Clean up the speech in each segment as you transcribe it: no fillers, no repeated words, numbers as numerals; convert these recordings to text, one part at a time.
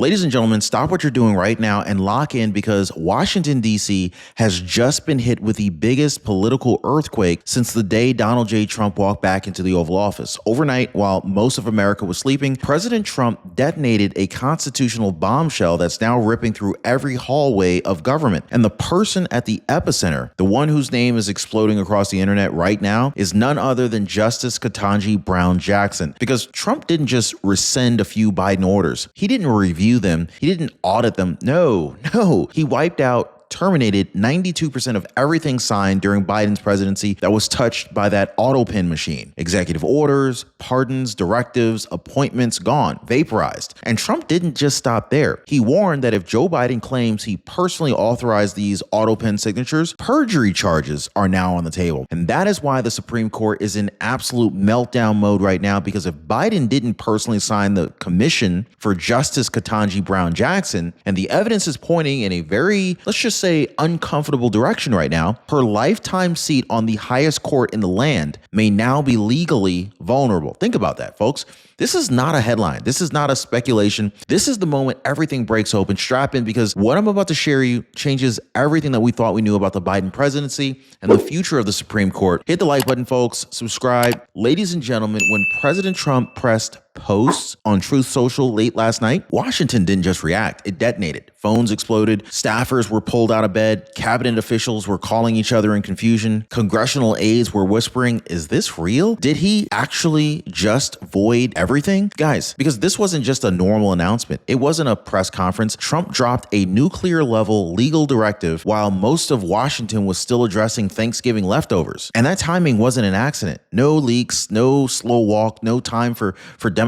Ladies and gentlemen, stop what you're doing right now and lock in because Washington, D.C. has just been hit with the biggest political earthquake since the day Donald J. Trump walked back into the Oval Office. Overnight, while most of America was sleeping, President Trump detonated a constitutional bombshell that's now ripping through every hallway of government. And the person at the epicenter, the one whose name is exploding across the internet right now, is none other than Justice Ketanji Brown Jackson. Because Trump didn't just rescind a few Biden orders. He didn't review them. He didn't audit them. No. He wiped out, terminated 92% of everything signed during Biden's presidency that was touched by that Autopen machine. Executive orders, pardons, directives, appointments gone, vaporized. And Trump didn't just stop there. He warned that if Joe Biden claims he personally authorized these Autopen signatures, perjury charges are now on the table. And that is why the Supreme Court is in absolute meltdown mode right now, because if Biden didn't personally sign the commission for Justice Ketanji Brown Jackson, and the evidence is pointing in a very, let's just say, uncomfortable direction right now, her lifetime seat on the highest court in the land may now be legally vulnerable. Think about that, folks. This is not a headline. This is not a speculation. This is the moment everything breaks open. Strap in, because what I'm about to share you changes everything that we thought we knew about the Biden presidency and the future of the Supreme Court. Hit the like button, folks. Subscribe. Ladies and gentlemen, when President Trump pressed posts on Truth Social late last night, Washington didn't just react, it detonated. Phones exploded, staffers were pulled out of bed, cabinet officials were calling each other in confusion, congressional aides were whispering, is this real? Did he actually just void everything? Guys, because this wasn't just a normal announcement, it wasn't a press conference. Trump dropped a nuclear level legal directive while most of Washington was still addressing Thanksgiving leftovers. And that timing wasn't an accident. No leaks, no slow walk, no time for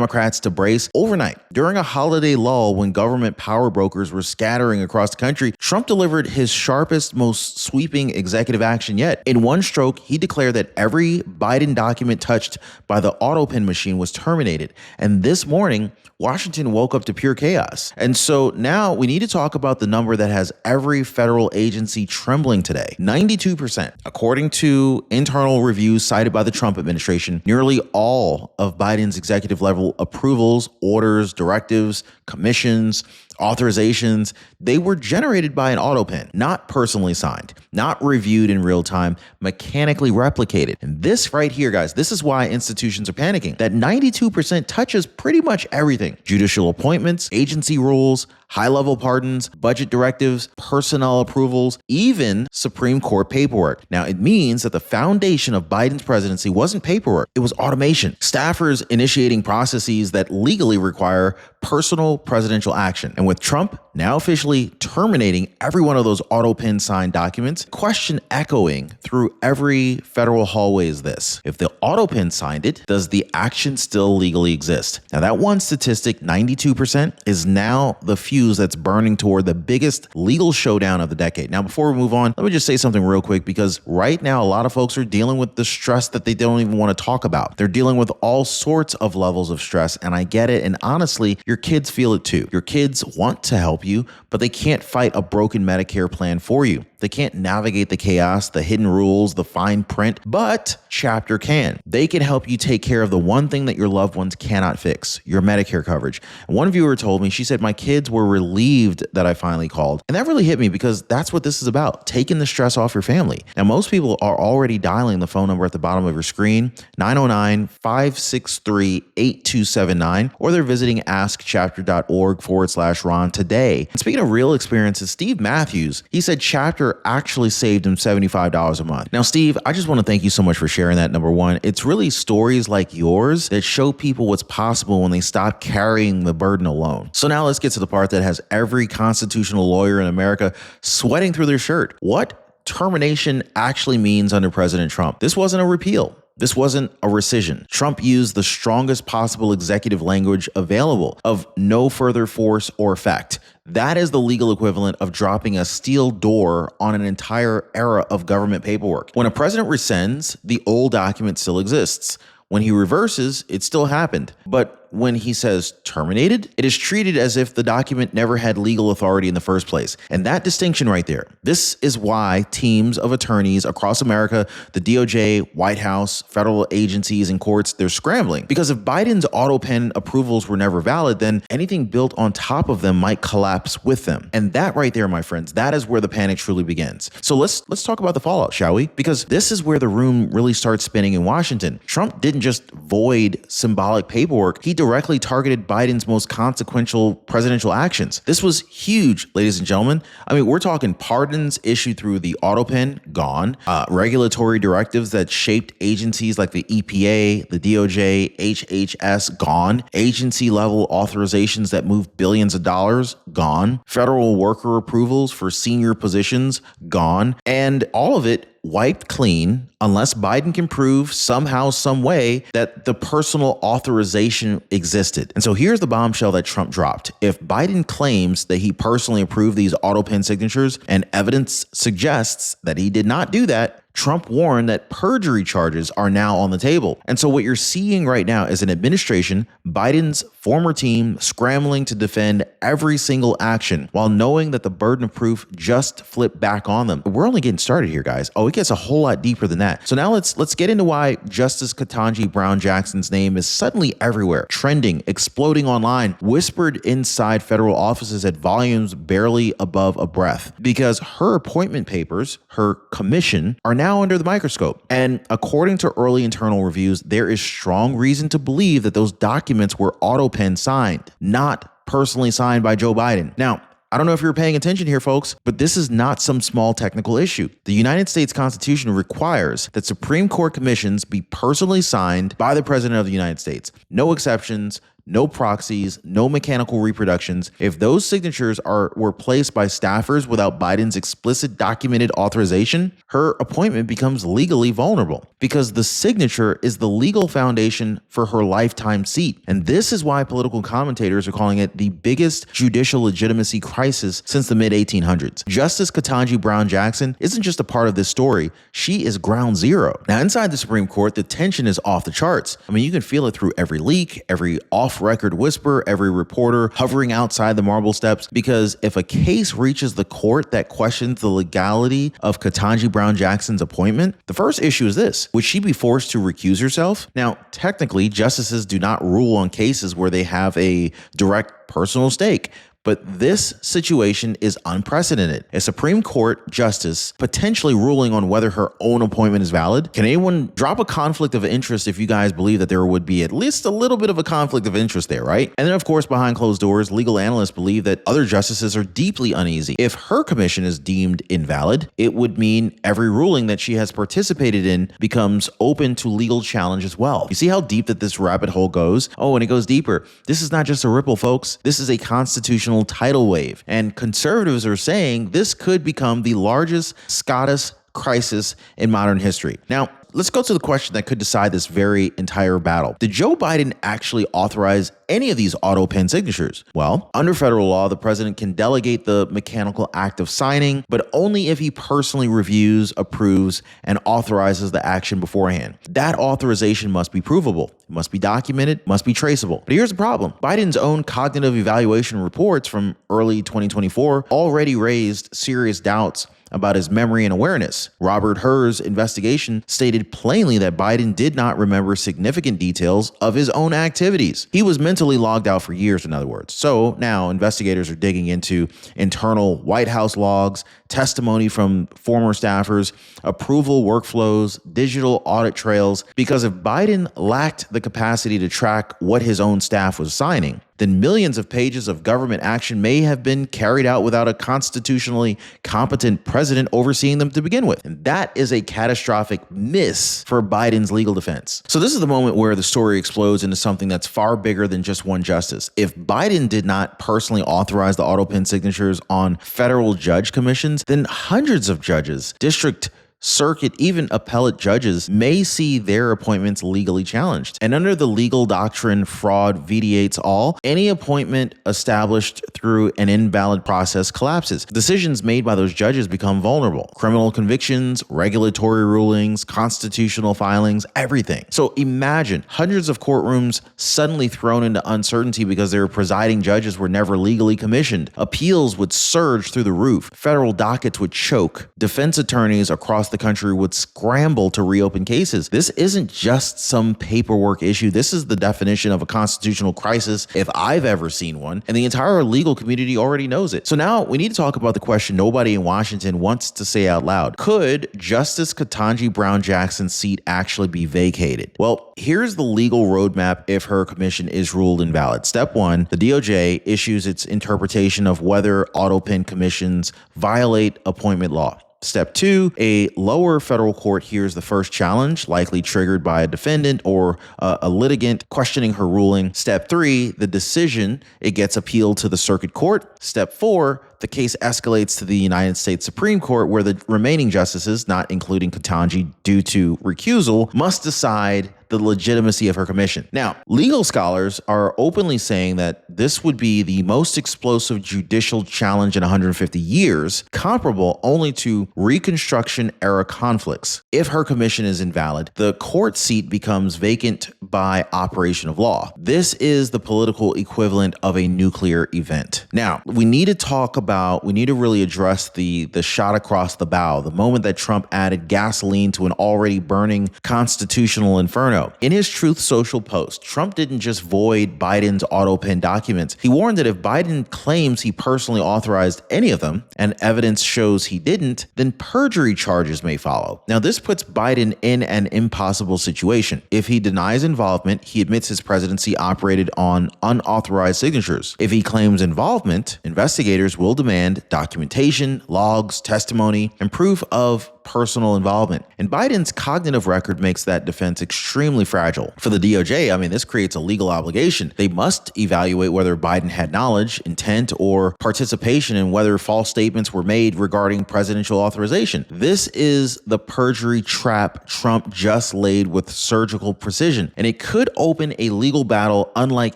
Democrats to brace. Overnight, during a holiday lull when government power brokers were scattering across the country, Trump delivered his sharpest, most sweeping executive action yet. In one stroke, he declared that every Biden document touched by the Autopen machine was terminated. And this morning, Washington woke up to pure chaos. And so now we need to talk about the number that has every federal agency trembling today. 92%. According to internal reviews cited by the Trump administration, nearly all of Biden's executive level approvals, orders, directives, commissions, authorizations, they were generated by an Autopen, not personally signed, not reviewed in real time, mechanically replicated. And this right here, guys, this is why institutions are panicking. That 92% touches pretty much everything. Judicial appointments, agency rules, high-level pardons, budget directives, personnel approvals, even Supreme Court paperwork. Now, it means that the foundation of Biden's presidency wasn't paperwork, it was automation. Staffers initiating processes that legally require personal presidential action. And with Trump now officially terminating every one of those Autopen signed documents, question echoing through every federal hallway is this: if the Autopen signed it, does the action still legally exist? Now, that one statistic, 92%, is now the fuse that's burning toward the biggest legal showdown of the decade. Now, before we move on, let me just say something real quick, because right now a lot of folks are dealing with the stress that they don't even want to talk about. They're dealing with all sorts of levels of stress, and I get it. And honestly, your kids feel it too. Your kids want to help you, but they can't fight a broken Medicare plan for you. They can't navigate the chaos, the hidden rules, the fine print, but Chapter can. They can help you take care of the one thing that your loved ones cannot fix, your Medicare coverage. And one viewer told me, she said, my kids were relieved that I finally called. And that really hit me, because that's what this is about, taking the stress off your family. Now, most people are already dialing the phone number at the bottom of your screen, 909-563-8279, or they're visiting askchapter.org/Ron today. And speaking of real experiences, Steve Matthews, he said Chapter actually saved him $75 a month. Now, Steve, I just want to thank you so much for sharing that. Number one, it's really stories like yours that show people what's possible when they stop carrying the burden alone. So now let's get to the part that has every constitutional lawyer in America sweating through their shirt. What termination actually means under President Trump. This wasn't a repeal. This wasn't a rescission. Trump used the strongest possible executive language available of no further force or effect. That is the legal equivalent of dropping a steel door on an entire era of government paperwork. When a president rescinds, the old document still exists. When he reverses, it still happened. But when he says terminated, it is treated as if the document never had legal authority in the first place. And that distinction right there, this is why teams of attorneys across America, the DOJ, White House, federal agencies, and courts, they're scrambling. Because if Biden's Autopen approvals were never valid, then anything built on top of them might collapse with them. And that right there, my friends, that is where the panic truly begins. So let's talk about the fallout, shall we? Because this is where the room really starts spinning in Washington. Trump didn't just void symbolic paperwork, he directly targeted Biden's most consequential presidential actions. This was huge, ladies and gentlemen. I mean, we're talking pardons issued through the Autopen, gone. Regulatory directives that shaped agencies like the EPA, the DOJ, HHS, gone. Agency level authorizations that moved billions of dollars, gone. Federal worker approvals for senior positions, gone. And all of it wiped clean unless Biden can prove somehow, some way that the personal authorization existed. And so here's the bombshell that Trump dropped. If Biden claims that he personally approved these Autopen signatures and evidence suggests that he did not do that, Trump warned that perjury charges are now on the table. And so what you're seeing right now is an administration, Biden's former team, scrambling to defend every single action while knowing that the burden of proof just flipped back on them. We're only getting started here, guys. Oh, it gets a whole lot deeper than that. So now let's get into why Justice Ketanji Brown Jackson's name is suddenly everywhere, trending, exploding online, whispered inside federal offices at volumes barely above a breath. Because her appointment papers, her commission, are now under the microscope. And according to early internal reviews, there is strong reason to believe that those documents were Autopen signed, not personally signed by Joe Biden. Now, I don't know if you're paying attention here, folks, but this is not some small technical issue. The United States Constitution requires that Supreme Court commissions be personally signed by the President of the United States. No exceptions, no proxies, no mechanical reproductions. If those signatures were placed by staffers without Biden's explicit documented authorization, her appointment becomes legally vulnerable because the signature is the legal foundation for her lifetime seat. And this is why political commentators are calling it the biggest judicial legitimacy crisis since the mid-1800s. Justice Ketanji Brown Jackson isn't just a part of this story, she is ground zero. Now, inside the Supreme Court, the tension is off the charts. I mean, you can feel it through every leak, every off-record whisper, every reporter hovering outside the marble steps, because if a case reaches the court that questions the legality of Ketanji Brown Jackson's appointment, the first issue is this: would she be forced to recuse herself? Now, technically, justices do not rule on cases where they have a direct personal stake. But this situation is unprecedented. A Supreme Court justice potentially ruling on whether her own appointment is valid. Can anyone drop a conflict of interest if you guys believe that there would be at least a little bit of a conflict of interest there, right? And then, of course, behind closed doors, legal analysts believe that other justices are deeply uneasy. If her commission is deemed invalid, it would mean every ruling that she has participated in becomes open to legal challenge as well. You see how deep that this rabbit hole goes? Oh, and it goes deeper. This is not just a ripple, folks. This is a constitutional tidal wave, and conservatives are saying this could become the largest SCOTUS crisis in modern history. Now, let's go to the question that could decide this very entire battle. Did Joe Biden actually authorize any of these Autopen signatures? Well, under federal law, the president can delegate the mechanical act of signing, but only if he personally reviews, approves, and authorizes the action beforehand. That authorization must be provable. It must be documented, must be traceable. But here's the problem. Biden's own cognitive evaluation reports from early 2024 already raised serious doubts about his memory and awareness. Robert Hur's investigation stated plainly that Biden did not remember significant details of his own activities. He was mentally logged out for years, in other words. So now investigators are digging into internal White House logs, testimony from former staffers, approval workflows, digital audit trails, because if Biden lacked the capacity to track what his own staff was signing, then millions of pages of government action may have been carried out without a constitutionally competent president overseeing them to begin with. And that is a catastrophic miss for Biden's legal defense. So this is the moment where the story explodes into something that's far bigger than just one justice. If Biden did not personally authorize the Autopen signatures on federal judge commissions, then hundreds of judges, district circuit, even appellate judges may see their appointments legally challenged. And under the legal doctrine, fraud vitiates all, any appointment established through an invalid process collapses. Decisions made by those judges become vulnerable. Criminal convictions, regulatory rulings, constitutional filings, everything. So imagine hundreds of courtrooms suddenly thrown into uncertainty because their presiding judges were never legally commissioned. Appeals would surge through the roof. Federal dockets would choke. Defense attorneys across the country would scramble to reopen cases. This isn't just some paperwork issue. This is the definition of a constitutional crisis if I've ever seen one, and the entire legal community already knows it. So now we need to talk about the question nobody in Washington wants to say out loud. Could Justice Ketanji Brown Jackson's seat actually be vacated? Well, here's the legal roadmap if her commission is ruled invalid. Step 1, the DOJ issues its interpretation of whether Autopen commissions violate appointment law. Step 2, a lower federal court hears the first challenge, likely triggered by a defendant or a litigant questioning her ruling. Step 3, the decision, it gets appealed to the circuit court. Step 4, the case escalates to the United States Supreme Court, where the remaining justices, not including Ketanji due to recusal, must decide the legitimacy of her commission. Now, legal scholars are openly saying that this would be the most explosive judicial challenge in 150 years, comparable only to Reconstruction-era conflicts. If her commission is invalid, the court seat becomes vacant by operation of law. This is the political equivalent of a nuclear event. Now, we need to really address the shot across the bow, the moment that Trump added gasoline to an already burning constitutional inferno. In his Truth Social post, Trump didn't just void Biden's Autopen documents. He warned that if Biden claims he personally authorized any of them, and evidence shows he didn't, then perjury charges may follow. Now, this puts Biden in an impossible situation. If he denies involvement, he admits his presidency operated on unauthorized signatures. If he claims involvement, investigators will demand documentation, logs, testimony, and proof of personal involvement. And Biden's cognitive record makes that defense extremely fragile. For the DOJ, this creates a legal obligation. They must evaluate whether Biden had knowledge, intent, or participation in whether false statements were made regarding presidential authorization. This is the perjury trap Trump just laid with surgical precision, and it could open a legal battle unlike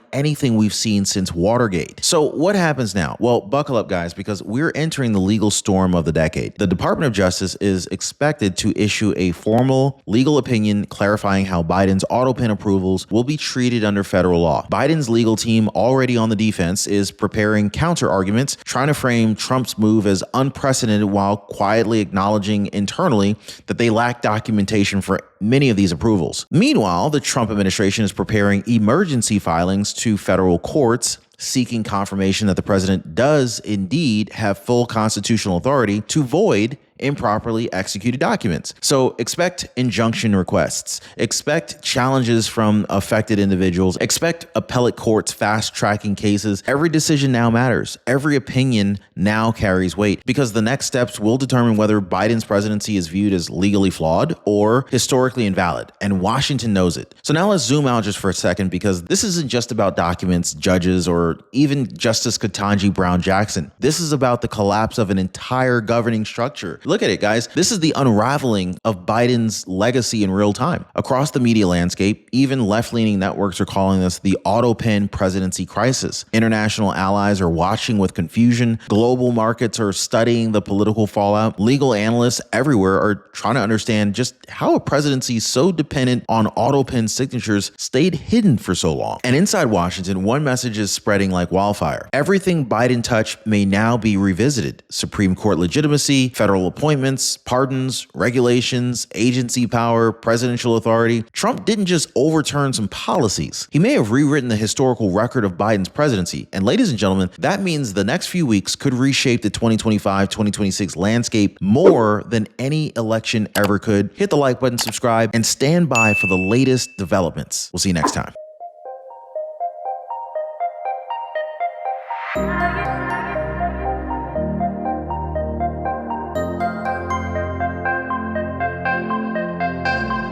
anything we've seen since Watergate. So what happens now? Well, buckle up, guys, because we're entering the legal storm of the decade. The Department of Justice is expected to issue a formal legal opinion clarifying how Biden's Autopen approvals will be treated under federal law. Biden's legal team, already on the defense, is preparing counter arguments, trying to frame Trump's move as unprecedented while quietly acknowledging internally that they lack documentation for many of these approvals. Meanwhile, the Trump administration is preparing emergency filings to federal courts seeking confirmation that the president does indeed have full constitutional authority to void improperly executed documents. So expect injunction requests, expect challenges from affected individuals, expect appellate courts fast-tracking cases. Every decision now matters. Every opinion now carries weight because the next steps will determine whether Biden's presidency is viewed as legally flawed or historically invalid, and Washington knows it. So now let's zoom out just for a second, because this isn't just about documents, judges, or even Justice Ketanji Brown Jackson. This is about the collapse of an entire governing structure. Look at it, guys. This is the unraveling of Biden's legacy in real time. Across the media landscape, even left-leaning networks are calling this the Autopen presidency crisis. International allies are watching with confusion. Global markets are studying the political fallout. Legal analysts everywhere are trying to understand just how a presidency so dependent on Autopen signatures stayed hidden for so long. And inside Washington, one message is spreading like wildfire. Everything Biden touched may now be revisited. Supreme Court legitimacy, federal appointments, pardons, regulations, agency power, presidential authority. Trump didn't just overturn some policies. He may have rewritten the historical record of Biden's presidency. And ladies and gentlemen, that means the next few weeks could reshape the 2025-2026 landscape more than any election ever could. Hit the like button, subscribe, and stand by for the latest developments. We'll see you next time.